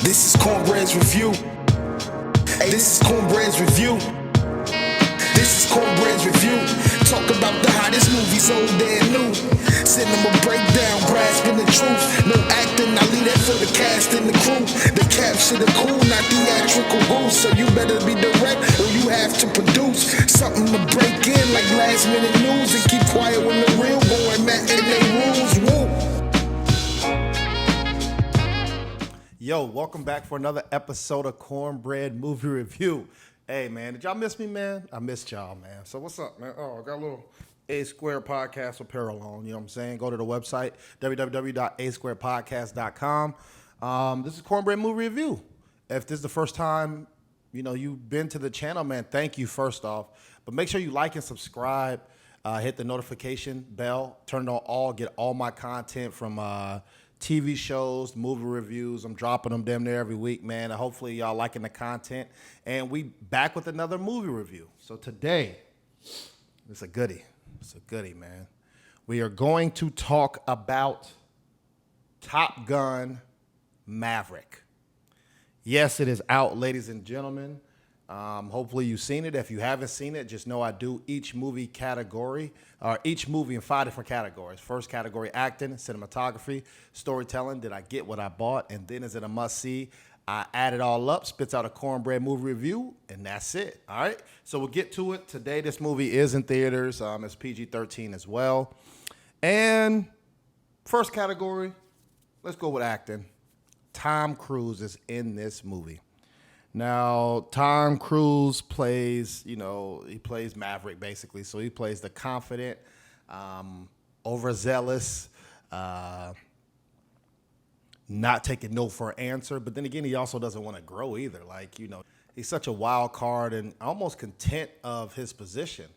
This is Cornbread's review. Hey, this is Cornbread's review. This is Cornbread's review. Talk about the hottest movies, old and new. Cinema breakdown, grasping the truth. No acting, I leave that for the cast and the crew. The capture the cool, not theatrical goose. So you better be direct or you have to produce something to break in like last minute news and keep quiet when the real boy Matt and they rules. Woo. Yo, welcome back for another episode of Cornbread Movie Review. Hey, man, did y'all miss me, man? I missed y'all, man. So what's up, man? Oh, I got a little A Square Podcast apparel on, you know what I'm saying? Go to the website, www.asquarepodcast.com. This is Cornbread Movie Review. If this is the first time, you've been to the channel, man, thank you first off. But make sure you like and subscribe. Hit the notification bell. Turn it on all. Get all my content from TV shows, movie reviews. I'm dropping them damn near every week, man. Hopefully y'all liking the content. And we back with another movie review. So today, it's a goodie. It's a goodie, man. We are going to talk about Top Gun Maverick. Yes, it is out, ladies and gentlemen. Hopefully you've seen it. If you haven't seen it, just know I do each movie category, or each movie in 5 different categories. First category, acting, cinematography, storytelling. Did I get what I bought? And then is it a must-see? I add it all up, spits out a Cornbread movie review, and that's it. All right? So we'll get to it. Today, this movie is in theaters. It's PG-13 as well. And first category, let's go with acting. Tom Cruise is in this movie. Now, Tom Cruise plays, he plays Maverick, basically. So he plays the confident, overzealous, not taking no for an answer. But then again, he also doesn't want to grow either. He's such a wild card and almost content of his position,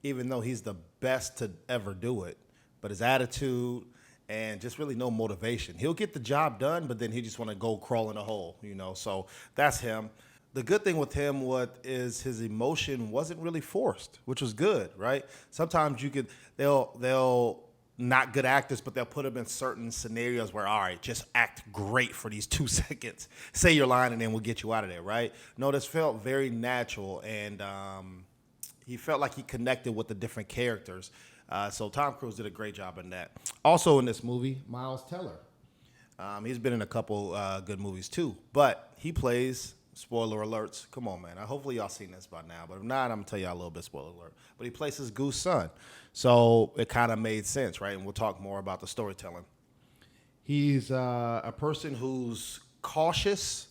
even though he's the best to ever do it. But his attitude and just really no motivation. He'll get the job done, but then he just want to go crawl in a hole, So that's him. The good thing with him is his emotion wasn't really forced, which was good, right? Sometimes they'll not good actors, but they'll put them in certain scenarios where, all right, just act great for these 2 seconds. Say your line and then we'll get you out of there, right? No, this felt very natural, and he felt like he connected with the different characters. So Tom Cruise did a great job in that. Also in this movie, Miles Teller. He's been in a couple good movies too, but he plays, spoiler alerts, come on, man. Hopefully y'all seen this by now, but if not, I'm going to tell y'all a little bit spoiler alert. But he plays his goose son, so it kind of made sense, right? And we'll talk more about the storytelling. He's a person who's cautious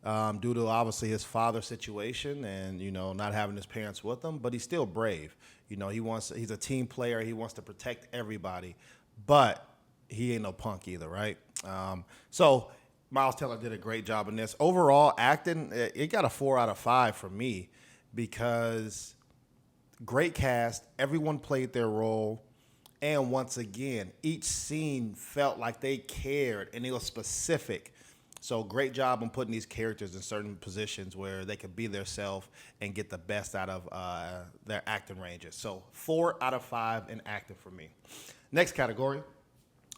due to obviously his father's situation and, not having his parents with him, but he's still brave. He's a team player. He wants to protect everybody, but he ain't no punk either, right? So Miles Teller did a great job in this. Overall, acting, it got a 4 out of 5 for me because great cast. Everyone played their role. And once again, each scene felt like they cared and it was specific. So great job on putting these characters in certain positions where they could be their self and get the best out of their acting ranges. So 4 out of 5 in acting for me. Next category,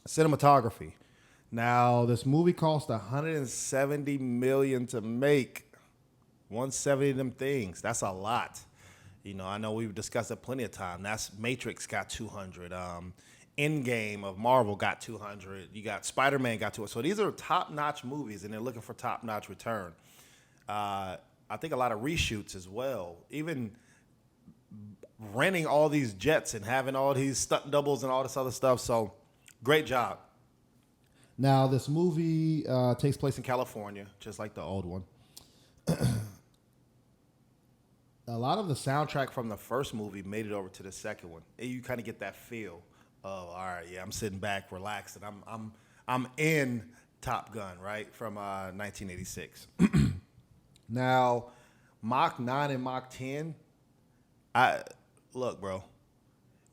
cinematography. Now, this movie cost $170 million to make. 170 of them things. That's a lot. I know we've discussed it plenty of time. That's Matrix got 200. Endgame of Marvel got 200. You got Spider-Man got 200. So these are top-notch movies, and they're looking for top-notch return. I think a lot of reshoots as well. Even renting all these jets and having all these stunt doubles and all this other stuff. So great job. Now, this movie takes place in California, just like the old one. A lot of the soundtrack from the first movie made it over to the second one. And you kind of get that feel of, all right, yeah, I'm sitting back, relaxed, and I'm in Top Gun, right, from 1986. Now, Mach 9 and Mach 10, look, bro.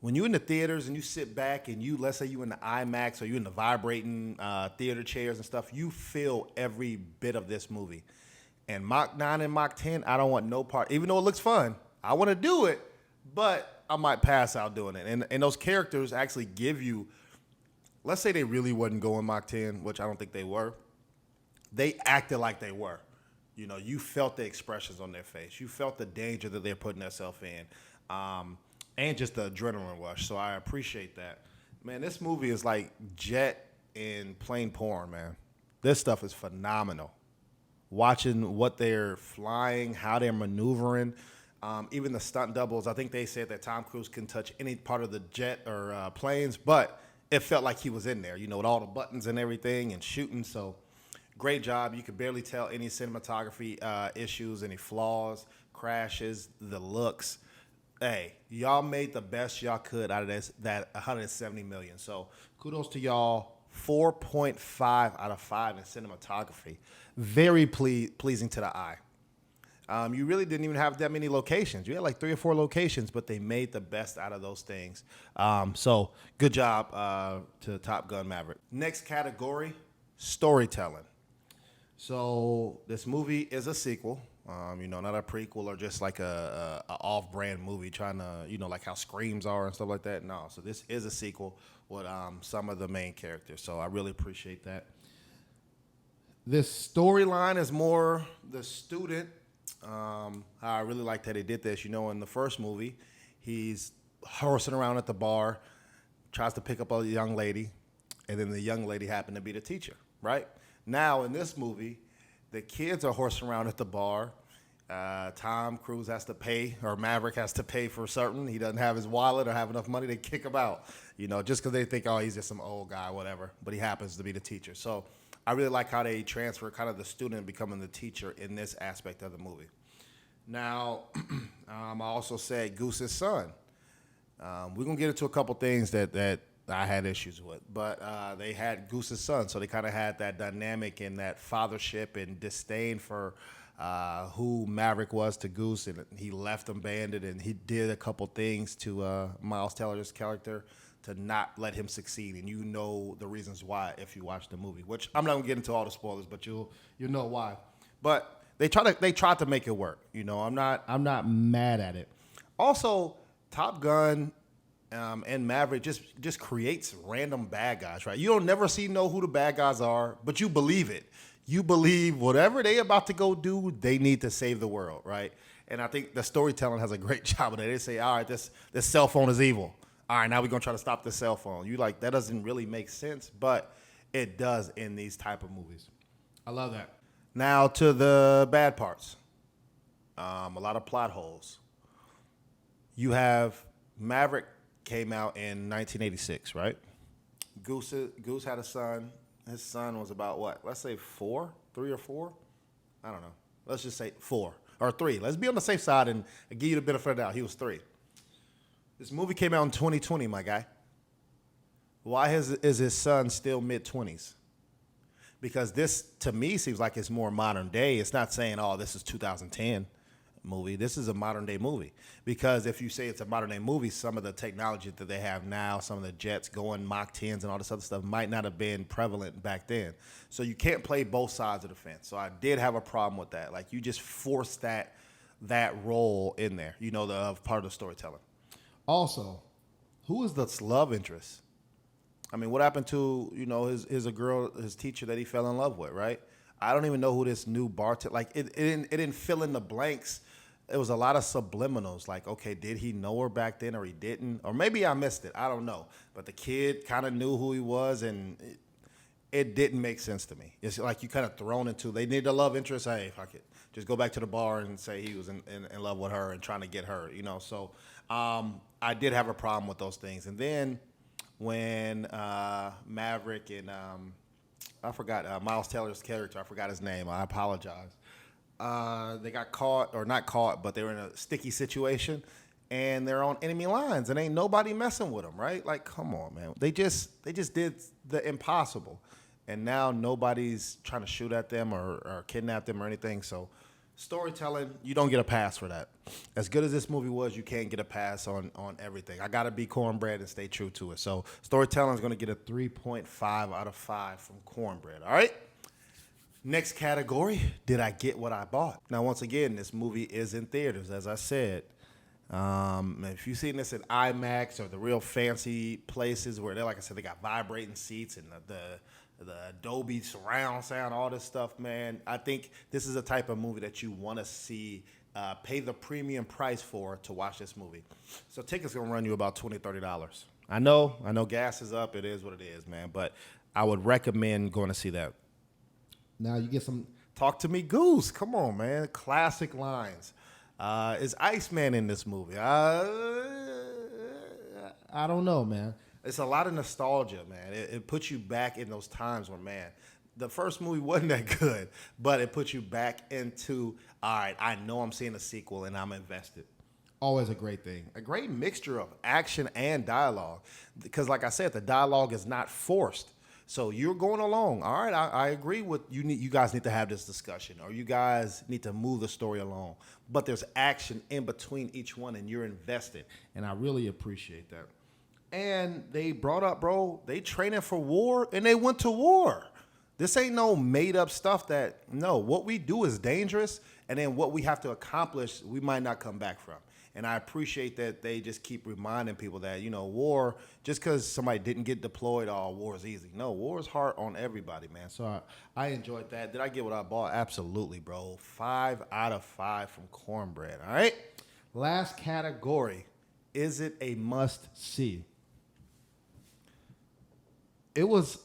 When you're in the theaters and you sit back and let's say you in the IMAX or you in the vibrating theater chairs and stuff, you feel every bit of this movie. And Mach 9 and Mach 10, I don't want no part. Even though it looks fun, I want to do it, but I might pass out doing it. And those characters actually give you, let's say they really wasn't going Mach 10, which I don't think they were. they acted like they were. You know, you felt the expressions on their face. You felt the danger that they're putting themselves in, and just the adrenaline rush. So I appreciate that. Man, this movie is like jet and plain porn, man. This stuff is phenomenal. Watching what they're flying, how they're maneuvering, even the stunt doubles. I think they said that Tom Cruise can touch any part of the jet or planes, but it felt like he was in there, you know, with all the buttons and everything and shooting. So great job. You could barely tell any cinematography issues, any flaws, crashes, the looks. Hey, y'all made the best y'all could out of that 170 million. So kudos to y'all. 4.5 out of 5 in cinematography. Very pleasing to the eye. You really didn't even have that many locations. You had like 3 or 4 locations, but they made the best out of those things. So good job to Top Gun Maverick. Next category, storytelling. So this movie is a sequel, you know, not a prequel or just like a off-brand movie trying to, you know, like how Screams are and stuff like that. No, so this is a sequel with some of the main characters. So I really appreciate that. This storyline is more the student. I really like that he did this. You know, in the first movie, he's horsing around at the bar, tries to pick up a young lady, and then the young lady happened to be the teacher, right? Now, in this movie, the kids are horsing around at the bar. Tom Cruise has to pay, or Maverick has to pay for certain. He doesn't have his wallet or have enough money to kick him out, you know, just because they think, oh, he's just some old guy, whatever. But he happens to be the teacher. So I really like how they transfer kind of the student becoming the teacher in this aspect of the movie. Now, I also said Goose's son. We're going to get into a couple things that I had issues with, but they had Goose's son, so they kind of had that dynamic and that fathership and disdain for who Maverick was to Goose, and he left him banded, and he did a couple things to Miles Teller's character to not let him succeed, and you know the reasons why if you watch the movie, which I'm not gonna get into all the spoilers, but you'll know why. But they tried to make it work. You know, I'm not mad at it. Also, Top Gun and Maverick just creates random bad guys, right? You don't never know who the bad guys are, but you believe it. You believe whatever they about to go do, they need to save the world, right? And I think the storytelling has a great job of that. They say, all right, this cell phone is evil. All right, now we're going to try to stop the cell phone. You like, that doesn't really make sense, but it does in these type of movies. I love that. Now to the bad parts. A lot of plot holes. You have Maverick came out in 1986, right? Goose had a son. His son was about what? Let's say 3 or 4? I don't know. Let's just say 4 or 3. Let's be on the safe side and give you the benefit of the doubt. He was 3. This movie came out in 2020, my guy. Why is his son still mid-20s? Because this, to me, seems like it's more modern day. It's not saying, oh, this is 2010 movie. This is a modern day movie. Because if you say it's a modern day movie, some of the technology that they have now, some of the jets going Mach 10s and all this other stuff might not have been prevalent back then. So you can't play both sides of the fence. So I did have a problem with that. Like, you just forced that role in there, you know, the part of the storytelling. Also, who is the love interest? I mean, what happened to, you know, his teacher that he fell in love with, right? I don't even know who this new bartender, like, it didn't fill in the blanks. It was a lot of subliminals, like, okay, did he know her back then or he didn't? Or maybe I missed it, I don't know. But the kid kind of knew who he was, and it didn't make sense to me. It's like you kind of thrown into, they need a love interest, hey, fuck it. Just go back to the bar and say he was in love with her and trying to get her, you know? So I did have a problem with those things. And then when Maverick and I forgot Miles Teller's character, I forgot his name, I apologize. They got caught, or not caught, but they were in a sticky situation, and they're on enemy lines, and ain't nobody messing with them, right? Like, come on, man. They just did the impossible, and now nobody's trying to shoot at them or kidnap them or anything. So storytelling, you don't get a pass for that. As good as this movie was, you can't get a pass on everything. I got to be Cornbread and stay true to it. So storytelling is going to get a 3.5 out of 5 from Cornbread, all right? Next category, did I get what I bought? Now, once again, this movie is in theaters, as I said. If you've seen this at IMAX or the real fancy places where they're, like I said, they got vibrating seats and the Adobe surround sound, all this stuff, man. I think this is a type of movie that you want to see, pay the premium price for to watch this movie. So tickets gonna run you about $20, $30. I know gas is up. It is what it is, man. But I would recommend going to see that. Now you get some. Talk to me, Goose. Come on, man. Classic lines. Is Iceman in this movie? I don't know, man. It's a lot of nostalgia, man. It puts you back in those times where, man, the first movie wasn't that good, but it puts you back into, all right, I know I'm seeing a sequel and I'm invested. Always a great thing. A great mixture of action and dialogue. Because like I said, the dialogue is not forced. So you're going along. All right, I agree with you. You guys need to have this discussion, or you guys need to move the story along. But there's action in between each one, and you're invested. And I really appreciate that. And they brought up, bro, they training for war, and they went to war. This ain't no made up stuff no, what we do is dangerous, and then what we have to accomplish, we might not come back from. And I appreciate that they just keep reminding people that, war, just because somebody didn't get deployed, war is easy. No, war is hard on everybody, man. So I enjoyed that. Did I get what I bought? Absolutely, bro. 5 out of 5 from Cornbread, all right? Last category, is it a must-see? It was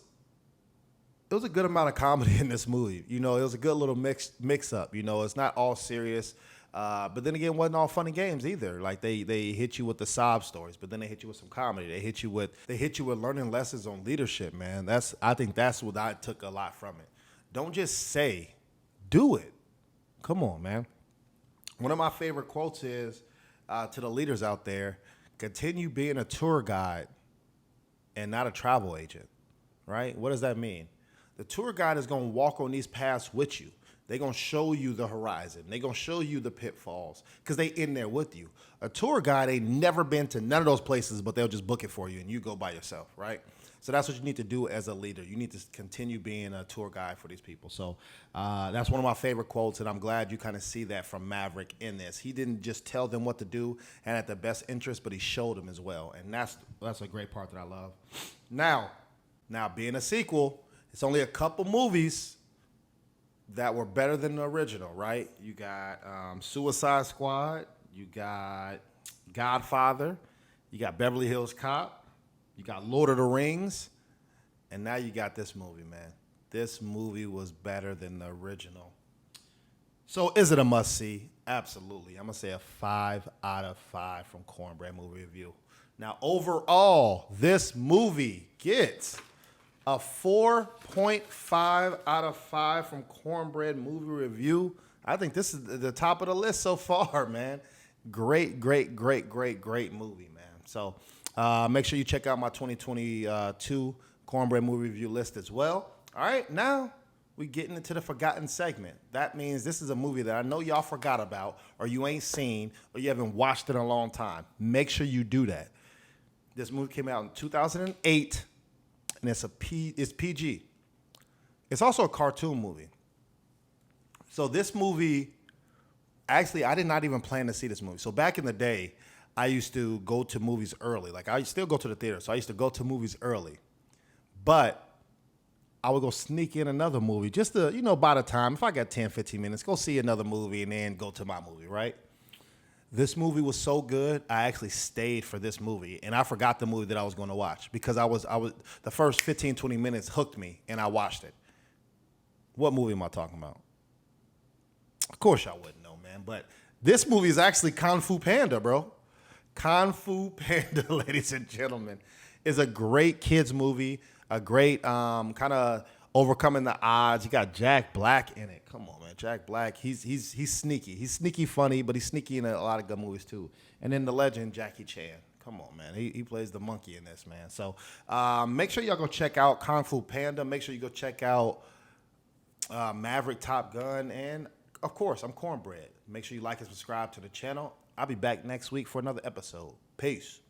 a good amount of comedy in this movie. It was a good little mix up. It's not all serious. But then again, it wasn't all fun and games either. Like they hit you with the sob stories, but then they hit you with some comedy. They hit you with learning lessons on leadership, man. I think that's what I took a lot from it. Don't just say, do it. Come on, man. One of my favorite quotes is to the leaders out there: continue being a tour guide and not a travel agent. Right? What does that mean? The tour guide is going to walk on these paths with you. They're going to show you the horizon. They're going to show you the pitfalls because they in there with you. A tour guide ain't never been to none of those places, but they'll just book it for you and you go by yourself, right? So that's what you need to do as a leader. You need to continue being a tour guide for these people. So that's one of my favorite quotes, and I'm glad you kind of see that from Maverick in this. He didn't just tell them what to do and at their best interest, but he showed them as well, and that's a great part that I love. Now, being a sequel, it's only a couple movies that were better than the original, right? You got Suicide Squad, you got Godfather, you got Beverly Hills Cop, you got Lord of the Rings, and now you got this movie, man. This movie was better than the original. So is it a must-see? Absolutely. I'm going to say a 5 out of 5 from Cornbread Movie Review. Now, overall, this movie gets a 4.5 out of 5 from Cornbread Movie Review. I think this is the top of the list so far, man. Great movie, man. So make sure you check out my 2022 Cornbread Movie Review list as well. All right, now we're getting into the forgotten segment. That means this is a movie that I know y'all forgot about, or you ain't seen, or you haven't watched in a long time. Make sure you do that. This movie came out in 2008. And it's PG. It's also a cartoon movie. So this movie, actually, I did not even plan to see this movie. So back in the day, I used to go to movies early. Like, I still go to the theater, so I used to go to movies early. But I would go sneak in another movie just to, by the time, if I got 10, 15 minutes, go see another movie and then go to my movie, right? This movie was so good, I actually stayed for this movie, and I forgot the movie that I was going to watch because I was the first 15, 20 minutes hooked me, and I watched it. What movie am I talking about? Of course y'all wouldn't know, man, but this movie is actually Kung Fu Panda, bro. Kung Fu Panda, ladies and gentlemen, is a great kids movie, a great kind of overcoming the odds. You got Jack Black in it. Come on, man. Jack Black, he's sneaky. He's sneaky funny, but he's sneaky in a lot of good movies too. And then the legend, Jackie Chan. Come on, man. He plays the monkey in this, man. So make sure y'all go check out Kung Fu Panda. Make sure you go check out Maverick, Top Gun. And, of course, I'm Cornbread. Make sure you like and subscribe to the channel. I'll be back next week for another episode. Peace.